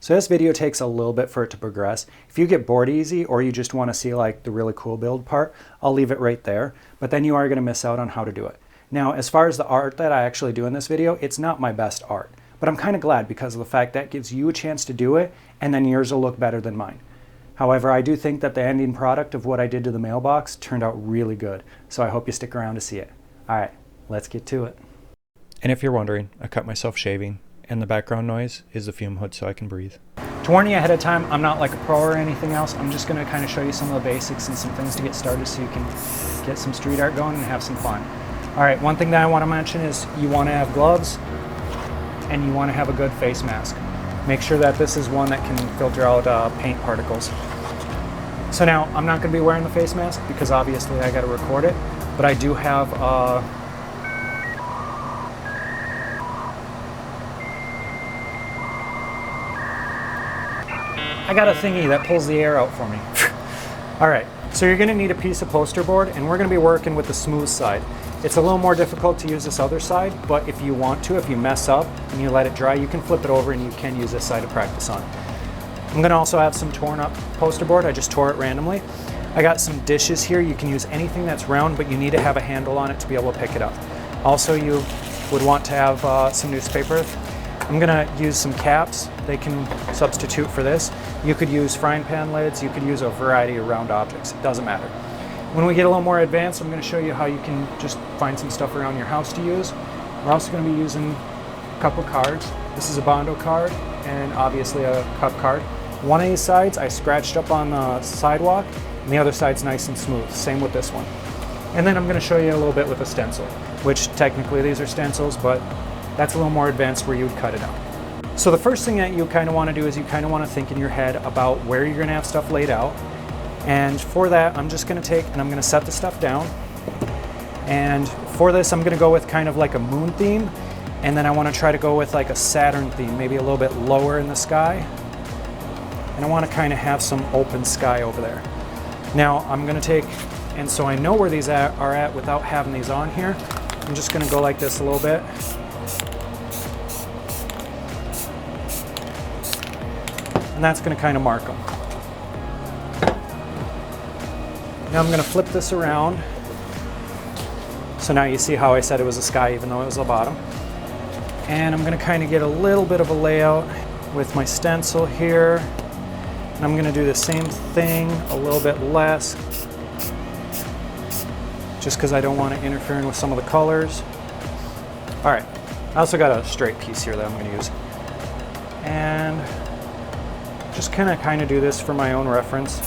So this video takes a little bit for it to progress. If you get bored easy or you just want to see like the really cool build part, I'll leave it right there, but then you are going to miss out on how to do it. Now, as far as the art that I actually do in this video, it's not my best art, but I'm kind of glad because of the fact that gives you a chance to do it and then yours will look better than mine. However, I do think that the ending product of what I did to the mailbox turned out really good, so I hope you stick around to see it. All right, let's get to it. And if you're wondering, I cut myself shaving, and the background noise is the fume hood so I can breathe. To warn you ahead of time, I'm not like a pro or anything else. I'm just gonna kind of show you some of the basics and some things to get started so you can get some street art going and have some fun. All right, one thing that I wanna mention is you wanna have gloves and you wanna have a good face mask. Make sure that this is one that can filter out paint particles. So now, I'm not gonna be wearing the face mask because obviously I gotta record it, but I do have I got a thingy that pulls the air out for me. All right, so you're gonna need a piece of poster board and we're gonna be working with the smooth side. It's a little more difficult to use this other side, but if you want to, if you mess up and you let it dry, you can flip it over and you can use this side to practice on. I'm gonna also have some torn up poster board. I just tore it randomly. I got some dishes here. You can use anything that's round, but you need to have a handle on it to be able to pick it up. Also, you would want to have some newspaper. I'm gonna use some caps. They can substitute for this. You could use frying pan lids. You could use a variety of round objects. It doesn't matter. When we get a little more advanced, I'm gonna show you how you can just find some stuff around your house to use. We're also gonna be using a couple cards. This is a Bondo card and obviously a cup card. One of these sides I scratched up on the sidewalk and the other side's nice and smooth. Same with this one. And then I'm gonna show you a little bit with a stencil, which technically these are stencils, but that's a little more advanced where you would cut it out. So the first thing that you kind of want to do is you kind of want to think in your head about where you're going to have stuff laid out. And for that, I'm just going to take and I'm going to set the stuff down. And for this, I'm going to go with kind of like a moon theme. And then I want to try to go with like a Saturn theme, maybe a little bit lower in the sky. And I want to kind of have some open sky over there. Now I'm going to take, and so I know where these are at without having these on here. I'm just going to go like this a little bit. And that's going to kind of mark them. Now I'm going to flip this around. So now you see how I said it was a sky even though it was the bottom. And I'm going to kind of get a little bit of a layout with my stencil here. And I'm going to do the same thing, a little bit less, just because I don't want to interfere with some of the colors. All right, I also got a straight piece here that I'm going to use. And just kind of do this for my own reference.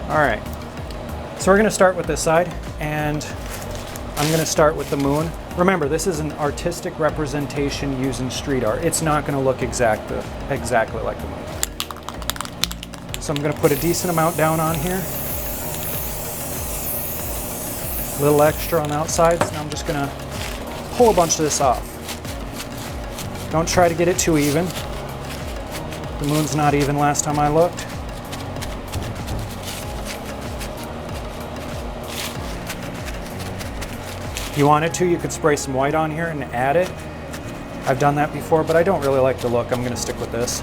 All right, so we're gonna start with this side and I'm gonna start with the moon. Remember, this is an artistic representation using street art. It's not gonna look exactly like the moon. So I'm gonna put a decent amount down on here. A little extra on the outsides. Now I'm just gonna pull a bunch of this off. Don't try to get it too even. The moon's not even last time I looked. If you wanted to, you could spray some white on here and add it. I've done that before, but I don't really like the look. I'm gonna stick with this.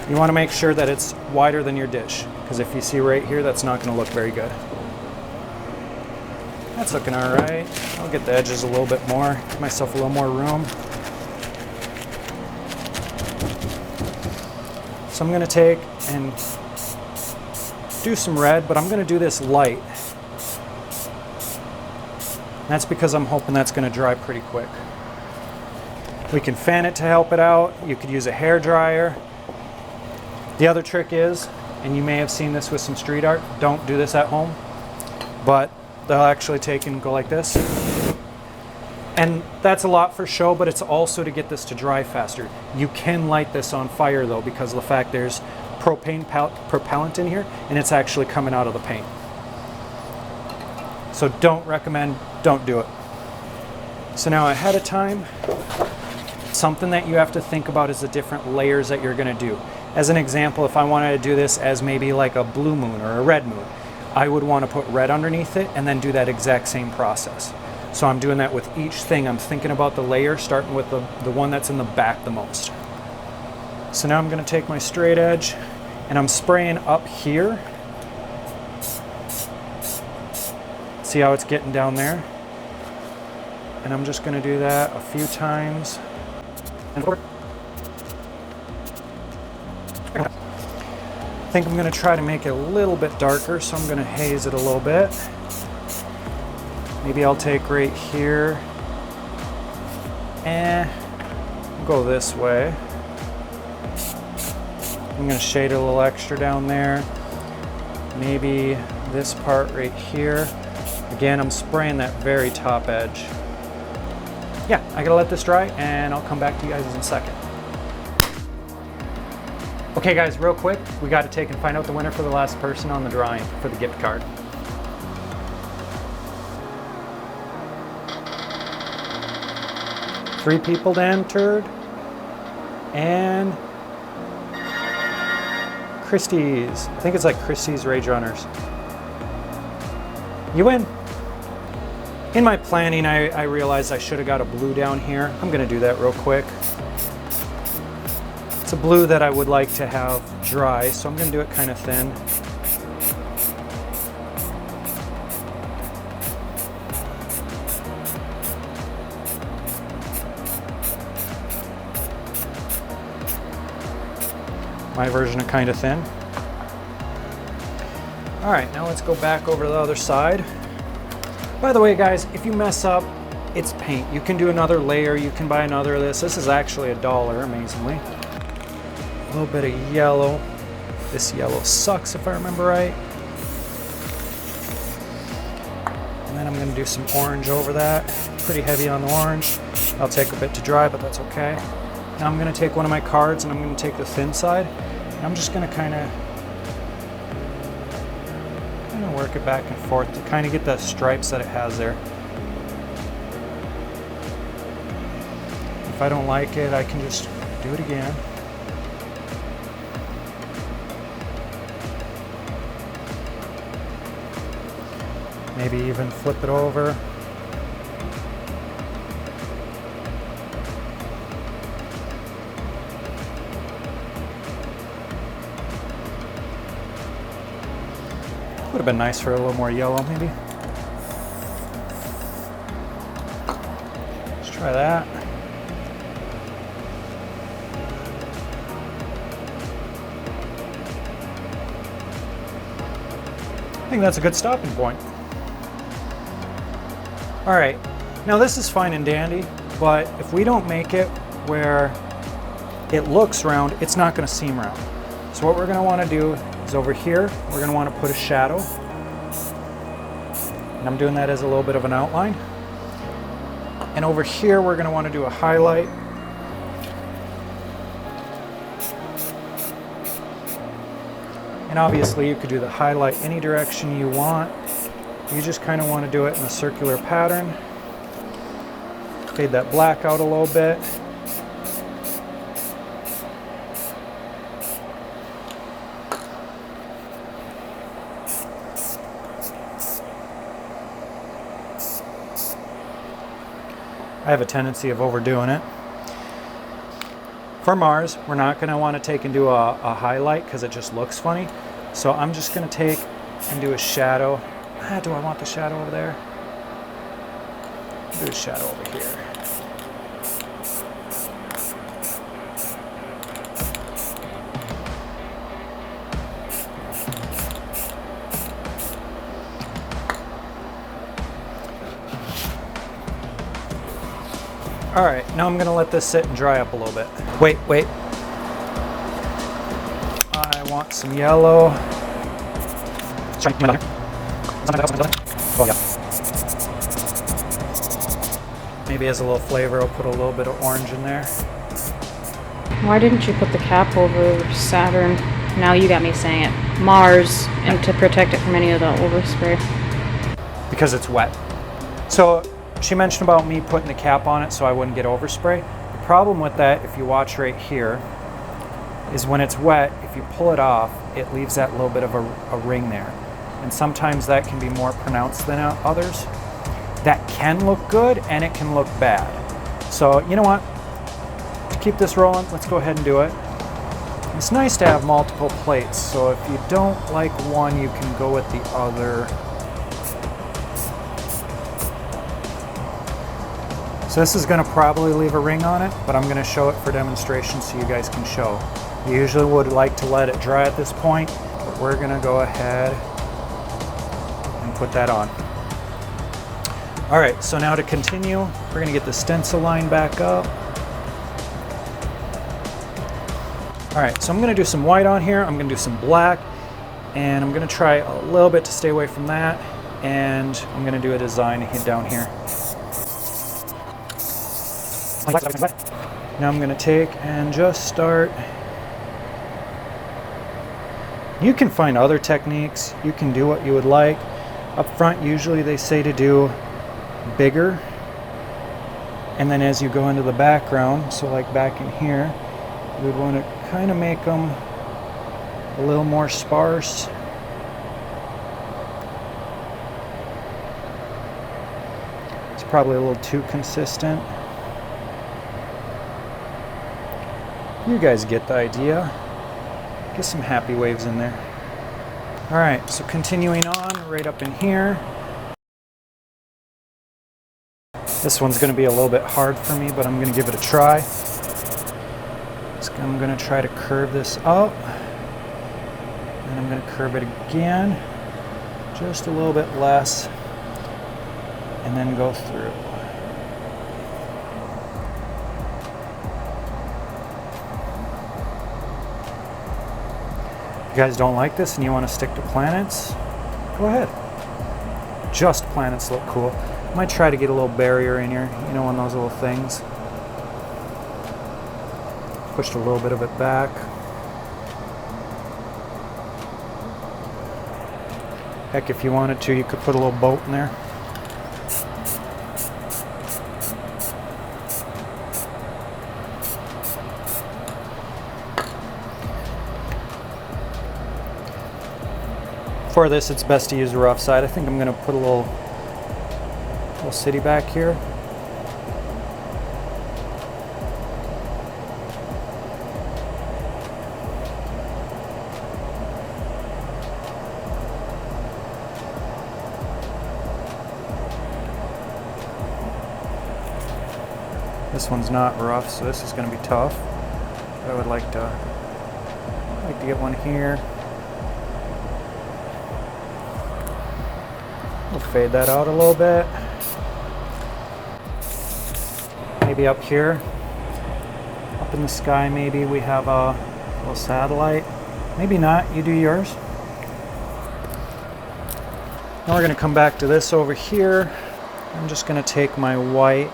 You wanna make sure that it's wider than your dish, because if you see right here, that's not gonna look very good. That's looking all right. I'll get the edges a little bit more, give myself a little more room. So I'm gonna take and do some red, but I'm gonna do this light. That's because I'm hoping that's gonna dry pretty quick. We can fan it to help it out. You could use a hair dryer. The other trick is, and you may have seen this with some street art, don't do this at home, but they'll actually take and go like this. And that's a lot for show, but it's also to get this to dry faster. You can light this on fire though, because of the fact there's propane propellant in here, and it's actually coming out of the paint. So don't do it. So now ahead of time, something that you have to think about is the different layers that you're gonna do. As an example, if I wanted to do this as maybe like a blue moon or a red moon, I would want to put red underneath it and then do that exact same process. So I'm doing that with each thing. I'm thinking about the layer, starting with the one that's in the back the most. So now I'm going to take my straight edge and I'm spraying up here. See how it's getting down there? And I'm just going to do that a few times. I think I'm going to try to make it a little bit darker, so I'm going to haze it a little bit. Maybe I'll take right here and go this way. I'm going to shade a little extra down there. Maybe this part right here. Again, I'm spraying that very top edge. Yeah, I gotta let this dry and I'll come back to you guys in a second. Okay guys, real quick, we got to take and find out the winner for the last person on the drawing for the gift card. Three people entered, and Christie's. I think it's like Christie's Rage Runners. You win. In my planning, I realized I should have got a blue down here. I'm gonna do that real quick. It's a blue that I would like to have dry, so I'm gonna do it kind of thin. My version of kind of thin. All right, now let's go back over to the other side. By the way, guys, if you mess up, it's paint. You can do another layer, you can buy another of this. This is actually $1, amazingly. A little bit of yellow. This yellow sucks if I remember right. And then I'm gonna do some orange over that. Pretty heavy on the orange. I'll take a bit to dry, but that's okay. Now I'm gonna take one of my cards and I'm gonna take the thin side. And I'm just gonna kind of work it back and forth to kind of get the stripes that it has there. If I don't like it, I can just do it again. Maybe even flip it over. Would have been nice for a little more yellow, maybe. Let's try that. I think that's a good stopping point. All right, now this is fine and dandy, but if we don't make it where it looks round, it's not going to seem round. So what we're going to want to do is over here, we're going to want to put a shadow. And I'm doing that as a little bit of an outline. And over here, we're going to want to do a highlight. And obviously, you could do the highlight any direction you want. You just kind of want to do it in a circular pattern. Fade that black out a little bit. I have a tendency of overdoing it. For Mars, we're not going to want to take and do a highlight because it just looks funny. So I'm just going to take and do a shadow. Do I want the shadow over there? Do a shadow over here. All right, now I'm gonna let this sit and dry up a little bit. Wait. I want some yellow. Oh yeah. Maybe as a little flavor, I'll put a little bit of orange in there. Why didn't you put the cap over Saturn? Now you got me saying it. Mars, and to protect it from any of the overspray. Because it's wet. So she mentioned about me putting the cap on it so I wouldn't get overspray. The problem with that, if you watch right here, is when it's wet, if you pull it off, it leaves that little bit of a ring there. and sometimes that can be more pronounced than others. That can look good and it can look bad. So you know what? To keep this rolling, let's go ahead and do it. It's nice to have multiple plates, so if you don't like one, you can go with the other. So this is going to probably leave a ring on it, but I'm going to show it for demonstration so you guys can show. You usually would like to let it dry at this point, but we're going to go ahead and put that on. All right, so now to continue, we're going to get the stencil line back up. All right, so I'm gonna do some white on here, I'm gonna do some black, and I'm gonna try a little bit to stay away from that, and I'm gonna do a design down here. Now I'm gonna take and just start. You can find other techniques, you can do what you would like. Up front, usually they say to do bigger, and then as you go into the background, so like back in here, you would want to kind of make them a little more sparse. It's probably a little too consistent. You guys get the idea. Get some happy waves in there. All right, so continuing on, right up in here. This one's going to be a little bit hard for me, but I'm going to give it a try. I'm going to try to curve this up, and I'm going to curve it again, just a little bit less, and then go through. If you guys don't like this and you want to stick to planets, go ahead. Just planets look cool. I might try to get a little barrier in here, you know, on those little things. Pushed a little bit of it back. Heck, if you wanted to, you could put a little boat in there. For this, it's best to use the rough side. I think I'm going to put a little city back here. This one's not rough, so this is going to be tough. I would like to get one here. We'll fade that out a little bit. Maybe up here, up in the sky, maybe we have a little satellite. Maybe not, you do yours. Now we're going to come back to this over here. I'm just going to take my white.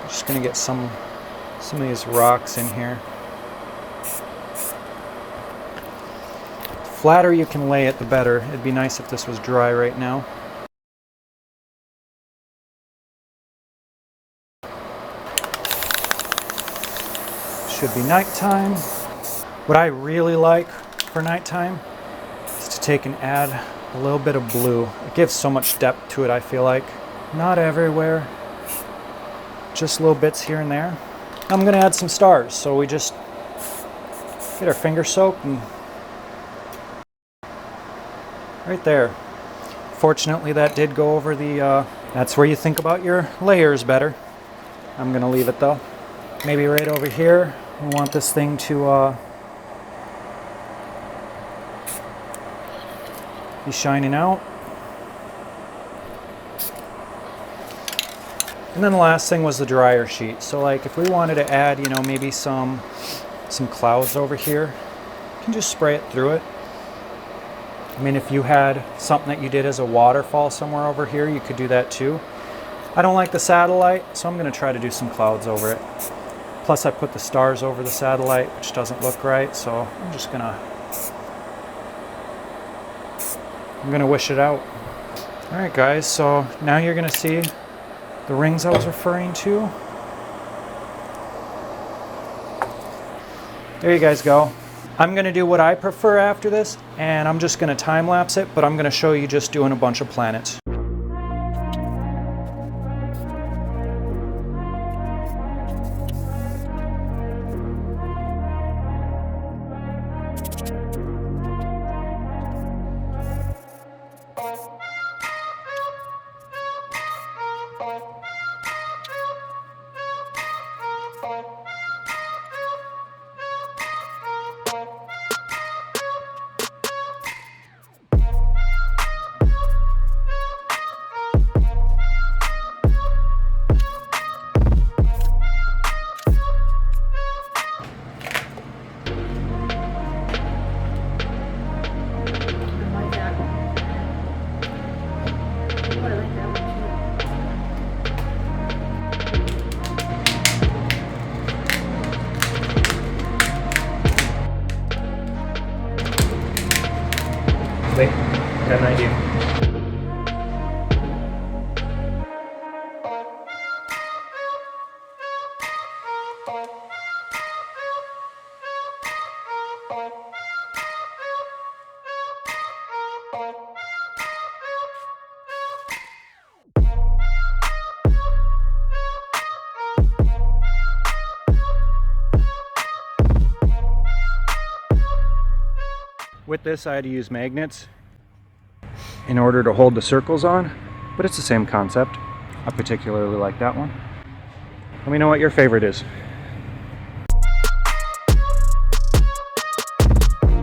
I'm just going to get some of these rocks in here. The flatter you can lay it, the better. It'd be nice if this was dry right now. Should be nighttime. What I really like for nighttime is to take and add a little bit of blue. It gives so much depth to it, I feel like. Not everywhere. Just little bits here and there. I'm going to add some stars, so we just get our finger soaked and right there. Fortunately, that did go over the, that's where you think about your layers better. I'm going to leave it though. Maybe right over here, we want this thing to be shining out. And then the last thing was the dryer sheet. So like if we wanted to add, you know, maybe some clouds over here, you can just spray it through it. I mean, if you had something that you did as a waterfall somewhere over here, you could do that too. I don't like the satellite, so I'm going to try to do some clouds over it. Plus I put the stars over the satellite, which doesn't look right, so I'm just going to wish it out. All right, guys, so now you're going to see the rings I was referring to. There you guys go. I'm gonna do what I prefer after this, and I'm just gonna time lapse it, but I'm gonna show you just doing a bunch of planets. Wait, got an idea. With this, I had to use magnets in order to hold the circles on, but it's the same concept. I particularly like that one. Let me know what your favorite is.